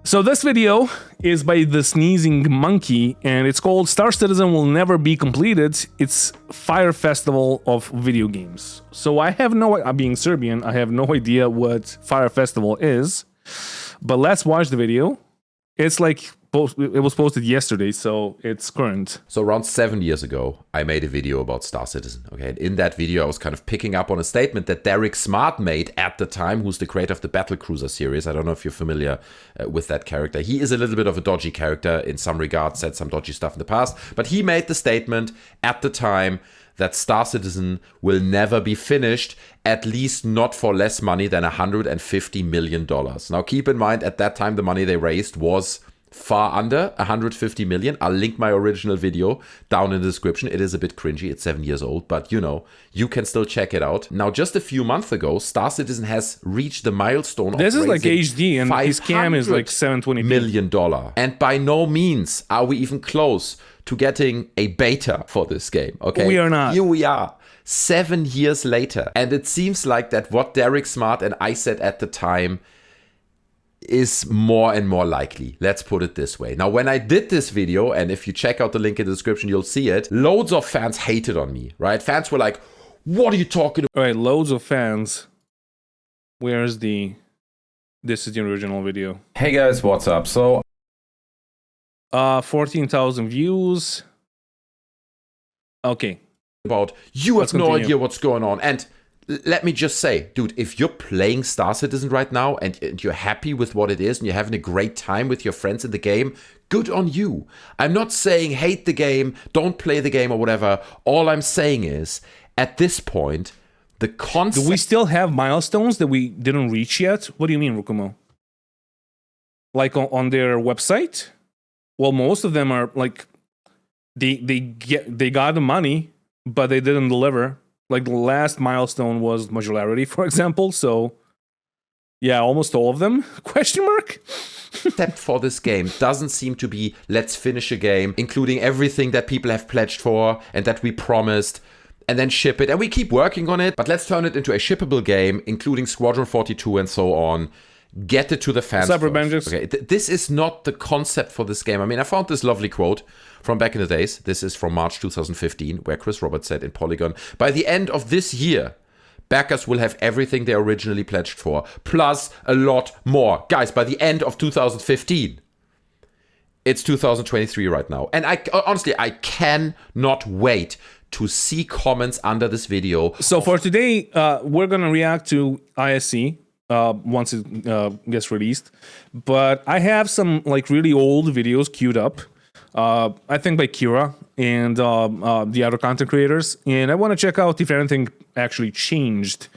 So this video is by the Sneezing Monkey, and it's called Star Citizen Will Never Be Completed. It's Fire Festival of Video Games. So I have being Serbian, I have no idea what Fire Festival is, but let's watch the video. It's like, it was posted yesterday, so it's current. So around 7 years ago, I made a video about Star Citizen, okay? And in that video, I was kind of picking up on a statement that Derek Smart made at the time, who's the creator of the Battlecruiser series. I don't know if you're familiar with that character. He is a little bit of a dodgy character in some regards, said some dodgy stuff in the past, but he made the statement at the time that Star Citizen will never be finished, at least not for less money than $150 million. Now, keep in mind, at that time, the money they raised was far under 150 million. I'll link my original video down in the description. It is a bit cringy. It's 7 years old, but you know, you can still check it out. Now, just a few months ago, Star Citizen has reached the milestone this of is like HD, and his cam is like 720p. $500 million. And by no means are we even close to getting a beta for this game, okay? We are not. Here we are, 7 years later. And it seems like that what Derek Smart and I said at the time is more and more likely. Let's put it this way. Now, when I did this video, and if you check out the link in the description, you'll see it, loads of fans hated on me, right? Fans were like, what are you talking about? All right, loads of fans. Where's the... This is the original video. Hey guys, what's up? So 14,000 views. Okay. About you Let's have no continue. idea what's going on. And let me just say, dude, if you're playing Star Citizen right now and you're happy with what it is and you're having a great time with your friends in the game, good on you. I'm not saying hate the game, don't play the game or whatever. All I'm saying is, at this point, the concept... Do we still have milestones that we didn't reach yet? What do you mean, Rukumo? Like on their website? Well, most of them are like, they got the money, but they didn't deliver. Like the last milestone was modularity, for example. So, yeah, almost all of them. Question mark? Except for this game doesn't seem to be let's finish a game, including everything that people have pledged for and that we promised, and then ship it. And we keep working on it, but let's turn it into a shippable game, including Squadron 42 and so on. Get it to the fans Cyber first. Avengers. Okay, this is not the concept for this game. I mean, I found this lovely quote from back in the days. This is from March 2015, where Chris Roberts said in Polygon, by the end of this year, backers will have everything they originally pledged for, plus a lot more. Guys, by the end of 2015, it's 2023 right now. And honestly, I cannot wait to see comments under this video. So for today, we're going to react to ISC. Once it gets released, but I have some like really old videos queued up. I think by Kira and the other content creators, and I want to check out if anything actually changed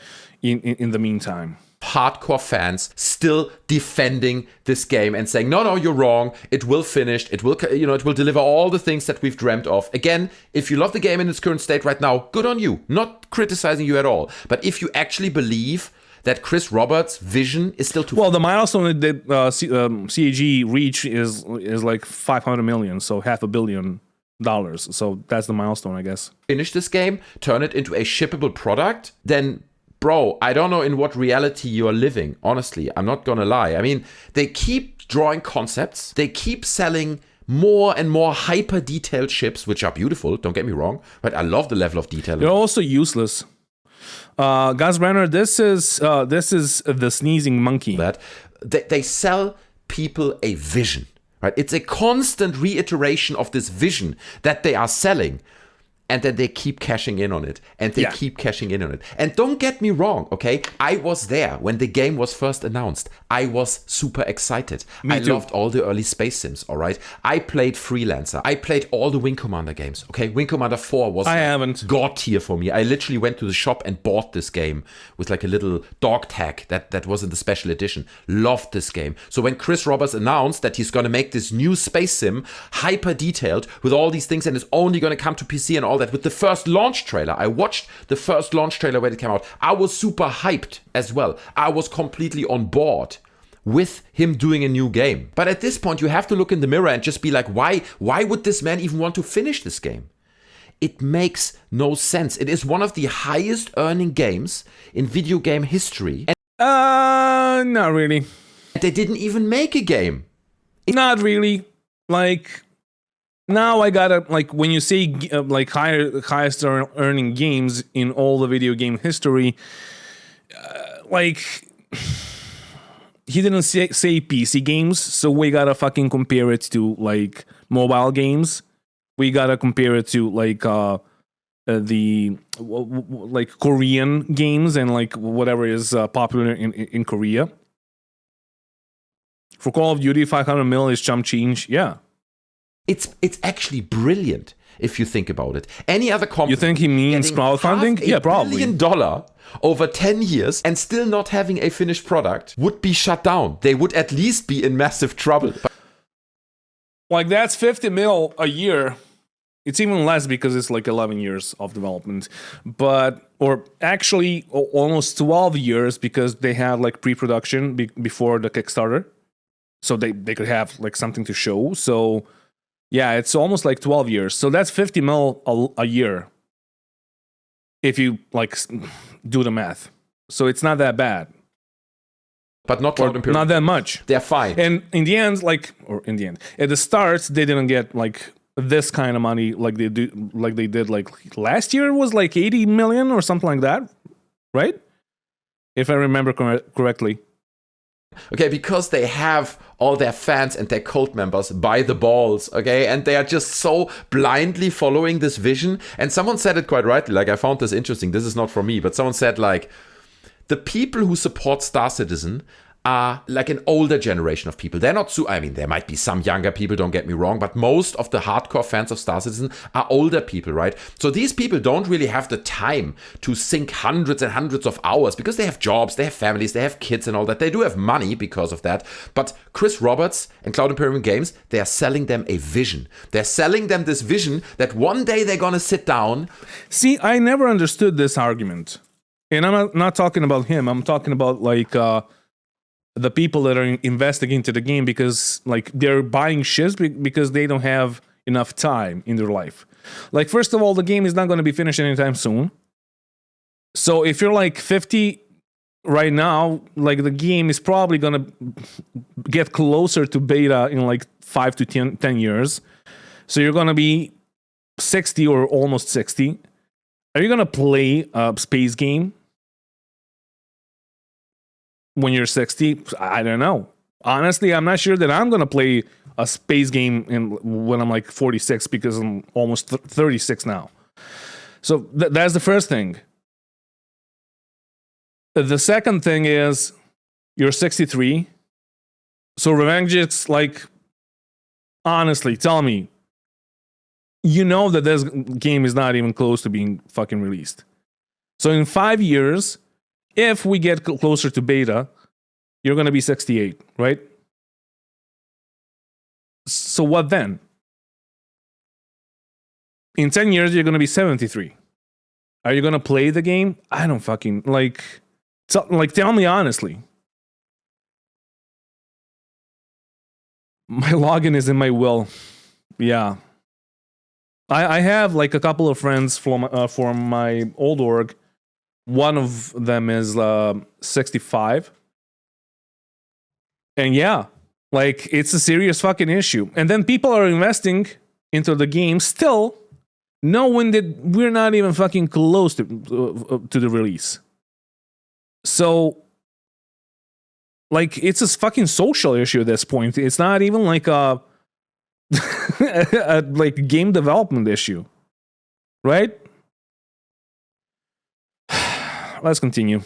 in the meantime. Hardcore fans still defending this game and saying, no, you're wrong. It will finish. It will, it will deliver all the things that we've dreamt of. Again, if you love the game in its current state right now, good on you. Not criticizing you at all. But if you actually believe that Chris Roberts' vision is still too... Well, the milestone that CAG reach is like 500 million, so $500 million. So that's the milestone, I guess. Finish this game, turn it into a shippable product, then, bro, I don't know in what reality you are living, honestly. I'm not gonna lie. I mean, they keep drawing concepts. They keep selling more and more hyper-detailed ships, which are beautiful, don't get me wrong, but I love the level of detail. They're also useless. Gazbrenner, this is the Sneezing Monkey. That they sell people a vision, right? It's a constant reiteration of this vision that they are selling, and then they keep cashing in on it, and they keep cashing in on it. And don't get me wrong, okay? I was there when the game was first announced. I was super excited. I loved all the early space sims, all right? I played Freelancer. I played all the Wing Commander games, okay? Wing Commander 4 was god tier for me. I literally went to the shop and bought this game with like a little dog tag that was in the special edition. Loved this game. So when Chris Roberts announced that he's going to make this new space sim, hyper detailed, with all these things, and it's only going to come to PC and all that, with the first launch trailer, I watched the first launch trailer when it came out. I was super hyped as well. I was completely on board with him doing a new game. But at this point, you have to look in the mirror and just be like, why would this man even want to finish this game? It makes no sense. It is one of the highest earning games in video game history. Not really. And they didn't even make a game Not really. Like, now I gotta, like, when you say like highest earning games in all the video game history, like, he didn't say PC games, so we gotta fucking compare it to like mobile games. We gotta compare it to like the like Korean games and like whatever is popular in Korea. For Call of Duty, 500 mil is chump change. Yeah. It's actually brilliant if you think about it. Any other company, You think he means crowdfunding? Yeah, probably. $1 billion over 10 years and still not having a finished product would be shut down. They would at least be in massive trouble. Like, that's 50 mil a year. It's even less because it's like 11 years of development. But, or actually almost 12 years because they had like pre-production before the Kickstarter. So they could have like something to show. So yeah, it's almost like 12 years. So that's 50 mil a year. If you like do the math. So it's not that bad. But not not that much. They're fine. And in the end, at the start, they didn't get like this kind of money like they did like last year was like 80 million or something like that, right? If I remember correctly. Okay, because they have all their fans and their cult members by the balls, okay? And they are just so blindly following this vision. And someone said it quite rightly, like I found this interesting. This is not for me, but someone said like, the people who support Star Citizen are like an older generation of people. They're not I mean, there might be some younger people, don't get me wrong, but most of the hardcore fans of Star Citizen are older people, right? So these people don't really have the time to sink hundreds and hundreds of hours because they have jobs, they have families, they have kids and all that. They do have money because of that. But Chris Roberts and Cloud Imperium Games, they are selling them a vision. They're selling them this vision that one day they're gonna sit down. See, I never understood this argument. And I'm not talking about him. I'm talking about like the people that are investing into the game because like they're buying ships because they don't have enough time in their life. Like, first of all, the game is not going to be finished anytime soon. So if you're like 50 right now, like the game is probably going to get closer to beta in like 5 to 10 years. So you're going to be 60 or almost 60. Are you going to play a space game when you're 60? I don't know. Honestly, I'm not sure that I'm going to play a space game when I'm like 46 because I'm almost 36 now. So that's the first thing. The second thing is you're 63. So Revenge, it's like, honestly, tell me, you know that this game is not even close to being fucking released. So in 5 years, if we get closer to beta, you're going to be 68, right? So what then? In 10 years, you're going to be 73. Are you going to play the game? I don't fucking, tell me honestly. My login is in my will. Yeah. I have like a couple of friends from my old org. One of them is 65. And yeah, like it's a serious fucking issue. And then people are investing into the game still, knowing that we're not even fucking close to the release. So, like, it's a fucking social issue at this point. It's not even like a like game development issue, right? Let's continue.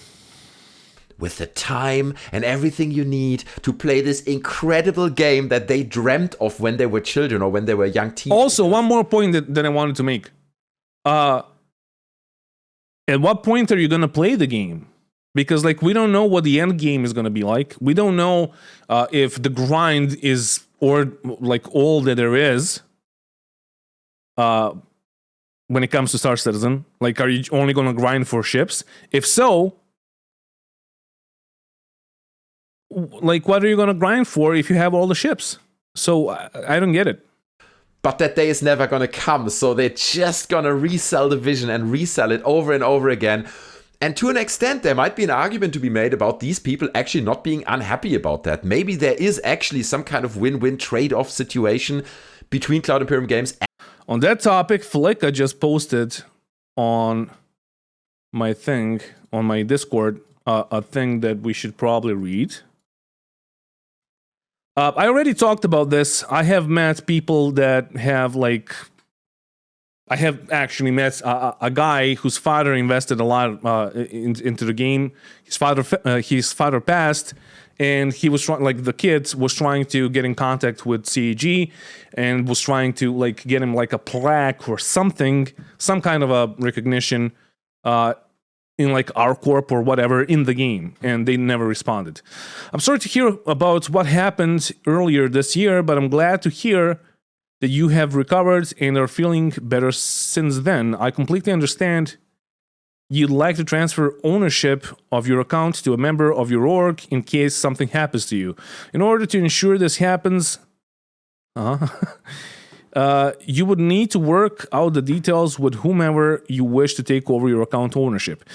With the time and everything you need to play this incredible game that they dreamt of when they were children or when they were young teenagers. Also, one more point that I wanted to make. At what point are you going to play the game? Because like we don't know what the end game is going to be like. We don't know if the grind is or like all that there is when it comes to Star Citizen. Like, are you only going to grind for ships? If so, like, what are you going to grind for if you have all the ships? So I don't get it. But that day is never going to come. So they're just going to resell the vision and resell it over and over again. And to an extent, there might be an argument to be made about these people actually not being unhappy about that. Maybe there is actually some kind of win-win trade-off situation between Cloud Imperium Games. On that topic, Flicka just posted on my thing, on my Discord, a thing that we should probably read. I already talked about this. I have met people that have like... I have actually met a guy whose father invested a lot into the game. His father passed, and he was trying, like the kid was trying to get in contact with CAG, and was trying to like get him like a plaque or something, some kind of a recognition in like R-Corp or whatever in the game, and they never responded. I'm sorry to hear about what happened earlier this year, but I'm glad to hear that you have recovered and are feeling better since then. I completely understand you'd like to transfer ownership of your account to a member of your org in case something happens to you. In order to ensure this happens, you would need to work out the details with whomever you wish to take over your account ownership.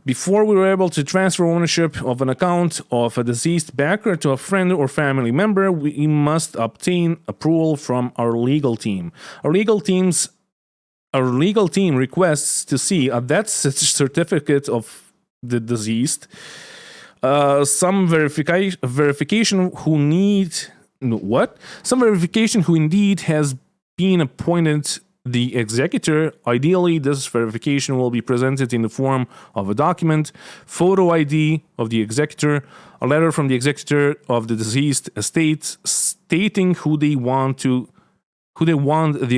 Before we were able to transfer ownership of an account of a deceased backer to a friend or family member, we must obtain approval from our legal team. Our legal team requests to see a death certificate of the deceased, some verification who indeed has been appointed the executor. Ideally, this verification will be presented in the form of a document, photo ID of the executor, a letter from the executor of the deceased estate stating who they want the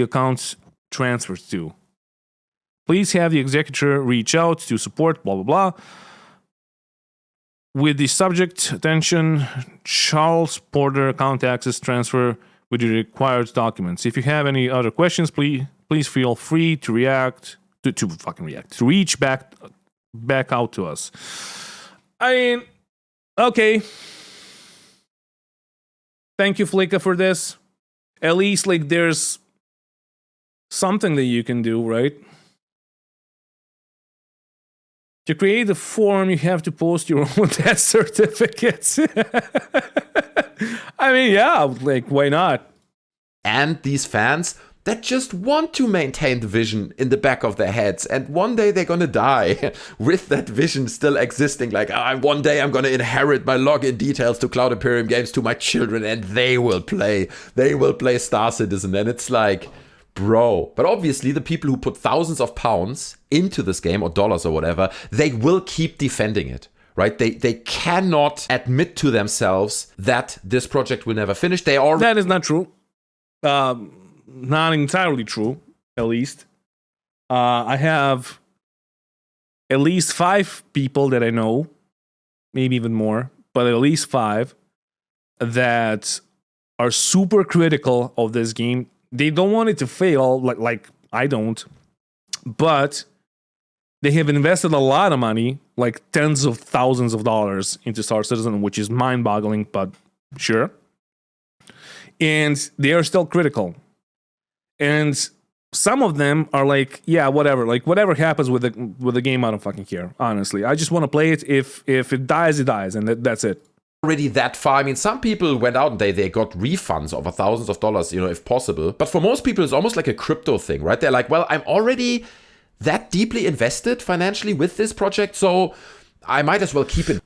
account transferred to. Please have the executor reach out to support blah blah blah. With the subject attention, Charles Porter account access transfer with the required documents. If you have any other questions, please feel free to reach back out to us. I mean, okay. Thank you, Flicka, for this. At least, like, there's something that you can do, right? To create the form, you have to post your own death certificates. I mean, yeah, like, why not? And these fans that just want to maintain the vision in the back of their heads, and one day they're gonna die with that vision still existing, like, one day I'm gonna inherit my login details to Cloud Imperium Games to my children, and they will play Star Citizen. And it's like, bro. But obviously the people who put thousands of pounds into this game, or dollars or whatever, they will keep defending it. Right? They cannot admit to themselves that this project will never finish. That is not true. Not entirely true, at least. I have at least 5 people that I know, maybe even more, but at least 5 that are super critical of this game. They don't want it to fail, like I don't, but they have invested a lot of money, like tens of thousands of dollars into Star Citizen, which is mind-boggling, but sure. And they are still critical. And some of them are like, yeah, whatever. Like, whatever happens with the game, I don't fucking care, honestly. I just want to play it. If it dies, it dies, and that's it. Already that far. I mean, some people went out and they got refunds of thousands of dollars, if possible. But for most people, it's almost like a crypto thing, right? They're like, well, I'm already that deeply invested financially with this project, so I might as well keep it.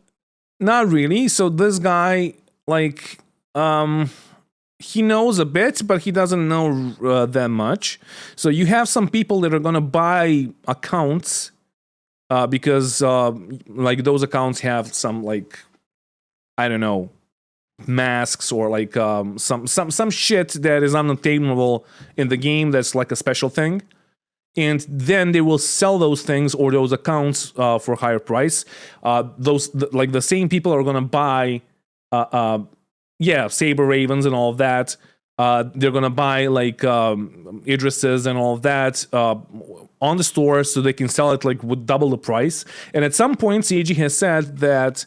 Not really. So this guy, like, he knows a bit, but he doesn't know that much. So you have some people that are gonna buy accounts because like those accounts have some, like, I don't know, masks or like some shit that is unobtainable in the game. That's like a special thing. And then they will sell those things or those accounts for a higher price. The same people are gonna buy, Saber Ravens and all of that. They're gonna buy like Idrises and all of that on the store, so they can sell it like with double the price. And at some point, CAG has said that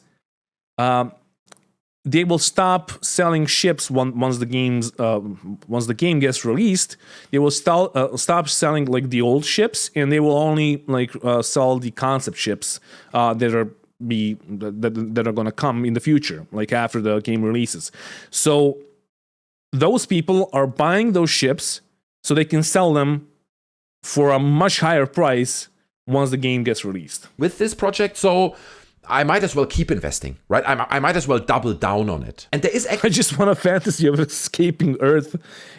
they will stop selling ships once the game gets released. They will stop selling like the old ships, and they will only like sell the concept ships that are going to come in the future, like after the game releases. So those people are buying those ships so they can sell them for a much higher price once the game gets released. With this project, so I might as well keep investing, right? I might as well double down on it. And there is I just want a fantasy of escaping Earth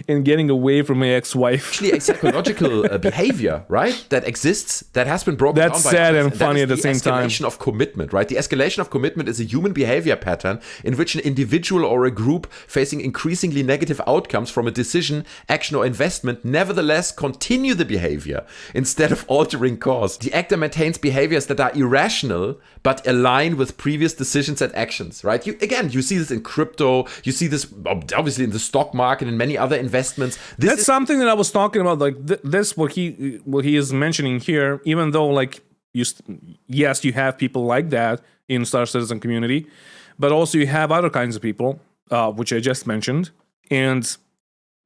and getting away from my ex-wife. Actually a psychological behavior, right? That exists, that has been broken down by sad us, and funny at the same time. The escalation of commitment, right? The escalation of commitment is a human behavior pattern in which an individual or a group facing increasingly negative outcomes from a decision, action, or investment nevertheless continue the behavior instead of altering course. The actor maintains behaviors that are irrational but align with previous decisions and actions, right? You see this in crypto, you see this obviously in the stock market and many other investments. That's something that I was talking about, like this what he is mentioning here, even though like yes, you have people like that in Star Citizen community, but also you have other kinds of people, which I just mentioned. And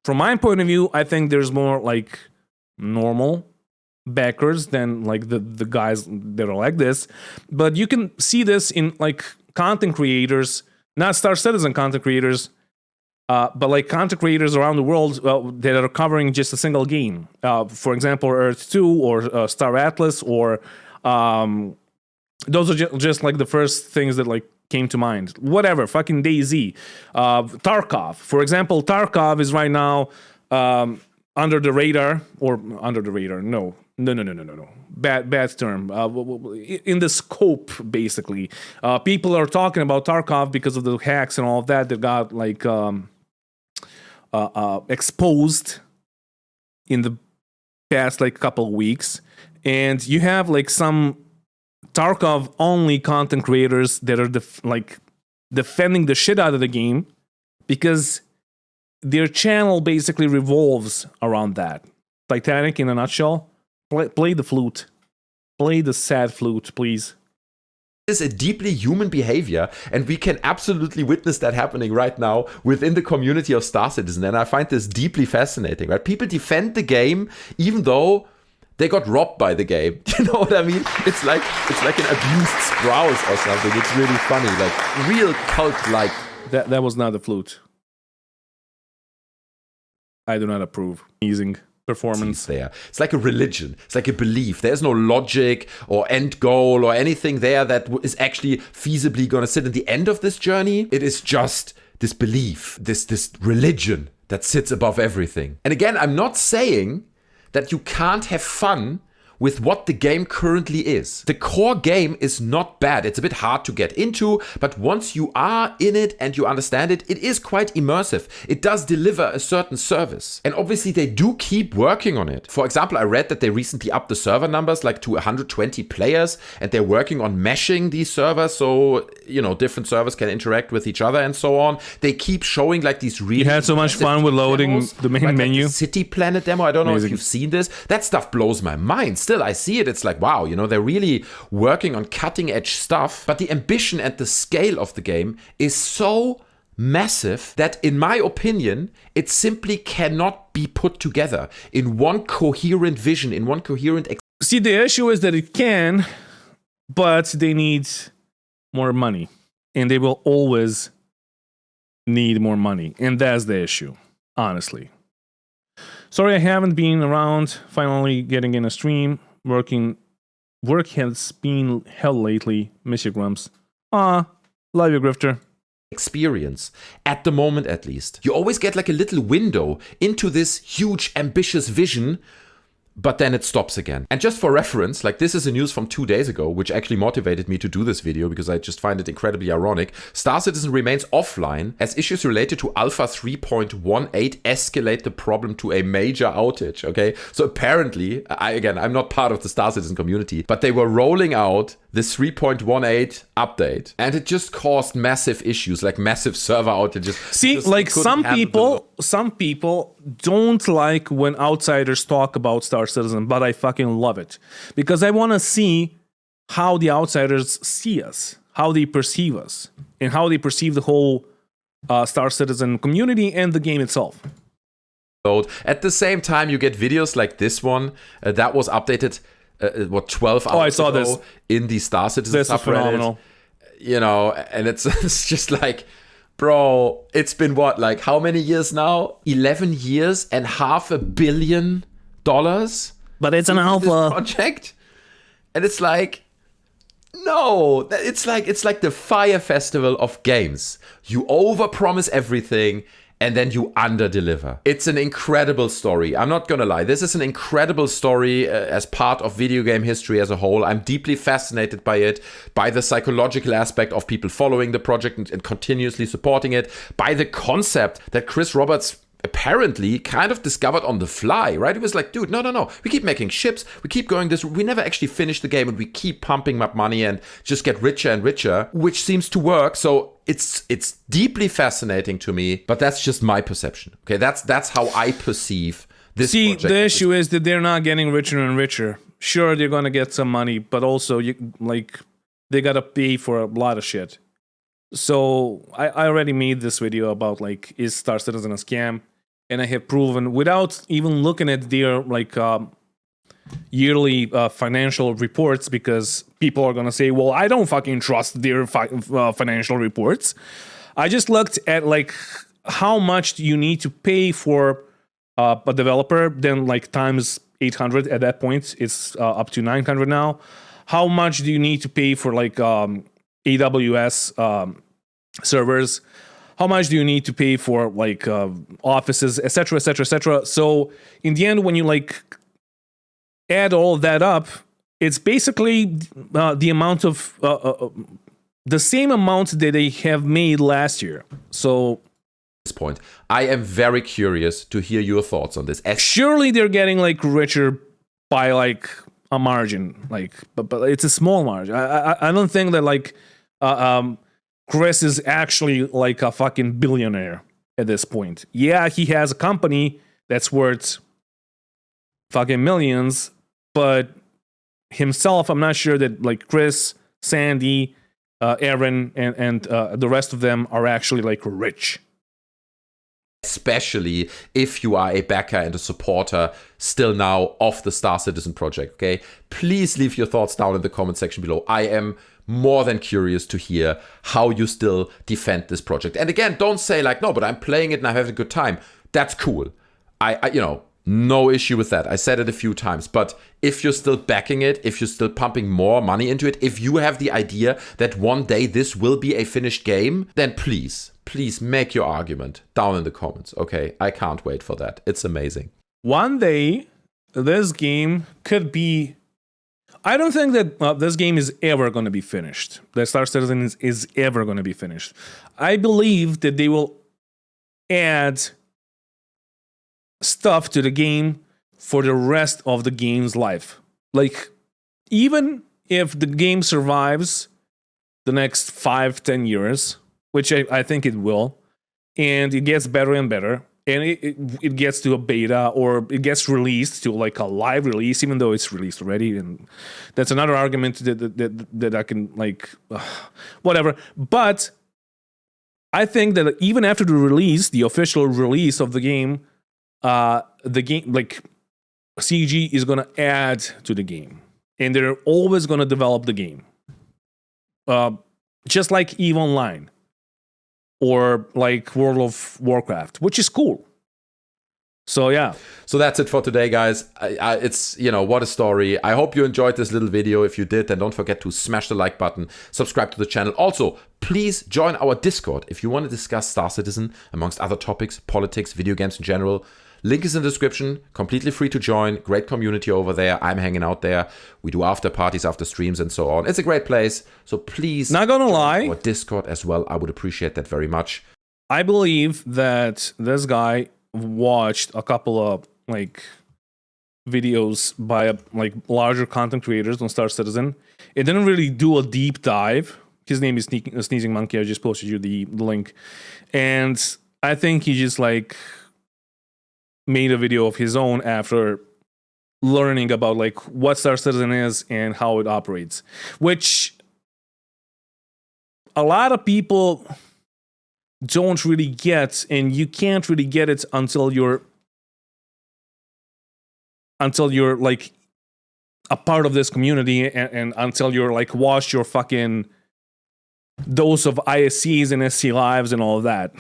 from my point of view, I think there's more like normal backers than like the guys that are like this. But you can see this in like content creators, not Star Citizen content creators, but like content creators around the world that are covering just a single game. For example, Earth 2 or Star Atlas, or those are just like the first things that like came to mind. Whatever, fucking DayZ. Tarkov. For example, Tarkov is right now under the radar. No. Bad term. In the scope, basically. People are talking about Tarkov because of the hacks and all of that got like exposed in the past like couple of weeks. And you have like some Tarkov only content creators that are defending the shit out of the game because their channel basically revolves around that. Titanic in a nutshell. Play the flute. Play the sad flute, please. Is a deeply human behavior, and we can absolutely witness that happening right now within the community of Star Citizen. And I find this deeply fascinating, right? People defend the game even though they got robbed by the game. You know what I mean? It's like an abused Sprouse or something. It's really funny, like real cult-like. That was not the flute. I do not approve. Amazing performance there. It's like a religion. It's like a belief. There's no logic or end goal or anything there that is actually feasibly going to sit at the end of this journey. It is just this belief, this religion that sits above everything. And again, I'm not saying that you can't have fun with what the game currently is. The core game is not bad. It's a bit hard to get into, but once you are in it and you understand it, it is quite immersive. It does deliver a certain service. And obviously they do keep working on it. For example, I read that they recently upped the server numbers like to 120 players, and they're working on meshing these servers so, you know, different servers can interact with each other and so on. They keep showing like these really... You had so much fun with loading demos, the main menu. Like the City Planet demo. I don't know if you've seen this. That stuff blows my mind. Still, I see it. It's like, wow, you know, they're really working on cutting edge stuff. But the ambition and the scale of the game is so massive that, in my opinion, it simply cannot be put together in one coherent vision, in one coherent... See, the issue is that it can, but they need more money. And they will always need more money. And that's the issue, honestly. Sorry I haven't been around, finally getting in a stream. Work has been hell lately. Miss you, Grumps. Love you, Grifter. Experience, at the moment at least. You always get like a little window into this huge, ambitious vision, but then it stops again. And just for reference, like this is a news from 2 days ago, which actually motivated me to do this video because I just find it incredibly ironic. Star Citizen remains offline as issues related to Alpha 3.18 escalate the problem to a major outage, okay? So apparently, I'm not part of the Star Citizen community, but they were rolling out this 3.18 update, and it just caused massive issues, like massive server outages. See, like some people don't like when outsiders talk about Star Citizen, but I fucking love it because I want to see how the outsiders see us, how they perceive us, and how they perceive the whole Star Citizen community and the game itself. At the same time, you get videos like this one that was updated 12 hours I saw ago this. in the Star Citizen This is subreddit. phenomenal. You know, and it's just like, bro, it's been what, like how many years now? 11 years and $500 million? But it's an This alpha. project? And it's like, no, it's like the Fire Festival of games. You overpromise everything and then you underdeliver. It's an incredible story. I'm not gonna lie. This is an incredible story as part of video game history as a whole. I'm deeply fascinated by it, by the psychological aspect of people following the project and continuously supporting it, by the concept that Chris Roberts apparently kind of discovered on the fly, right? It was like, dude, no. We keep making ships. We keep going this. We never actually finish the game and we keep pumping up money and just get richer and richer, which seems to work. So it's deeply fascinating to me, but that's just my perception. Okay, that's how I perceive this project. The issue is that they're not getting richer and richer. Sure, they're gonna get some money, but also they gotta pay for a lot of shit. So I already made this video about is Star Citizen a scam? And I have proven without even looking at their yearly financial reports, because people are gonna say, well, I don't fucking trust their financial reports. I just looked at how much you need to pay for a developer, then times 800. At that point it's up to 900 now. How much do you need to pay for AWS servers? How much do you need to pay for offices, etc., etc., etc.? So in the end, when you add all that up, it's basically the amount of the same amount that they have made last year. So this point, I am very curious to hear your thoughts on this. Surely they're getting richer by a margin, but it's a small margin. I don't think that Chris is actually a fucking billionaire at this point. Yeah, he has a company that's worth fucking millions, but himself, I'm not sure that Chris, Sandy, Aaron, and the rest of them are actually rich. Especially if you are a backer and a supporter still now of the Star Citizen project, okay? Please leave your thoughts down in the comment section below. I am more than curious to hear how you still defend this project. And again, don't say no, but I'm playing it and I'm having a good time. That's cool. I no issue with that. I said it a few times. But if you're still backing it, if you're still pumping more money into it, if you have the idea that one day this will be a finished game, then please make your argument down in the comments. Okay, I can't wait for that. It's amazing. One day, this game could be... I don't think that this game is ever going to be finished. The Star Citizen is ever going to be finished. I believe that they will add stuff to the game for the rest of the game's life. Even if the game survives the next 5-10 years, which I think it will, and it gets better and better, and it gets to a beta, or it gets released to a live release, even though it's released already, and that's another argument that I can whatever. But I think that even after the release, the official release of the game CG is gonna add to the game, and they're always gonna develop the game, just like EVE Online or World of Warcraft, which is cool. So yeah. So that's it for today, guys. It's, what a story. I hope you enjoyed this little video. If you did, then don't forget to smash the like button, subscribe to the channel. Also, please join our Discord if you want to discuss Star Citizen, amongst other topics, politics, video games in general. Link is in the description, completely free to join. Great community over there. I'm hanging out there. We do after parties, after streams, and so on. It's a great place. So please, not gonna lie, our Discord as well. I would appreciate that very much. I believe that this guy watched a couple of videos by larger content creators on Star Citizen. It didn't really do a deep dive. His name is Sneezing Monkey. I just posted you the link, and I think he just made a video of his own after learning about what Star Citizen is and how it operates, which a lot of people don't really get, and you can't really get it until you're like a part of this community, and until you're like watch your fucking dose of ISCs and SC lives and all of that.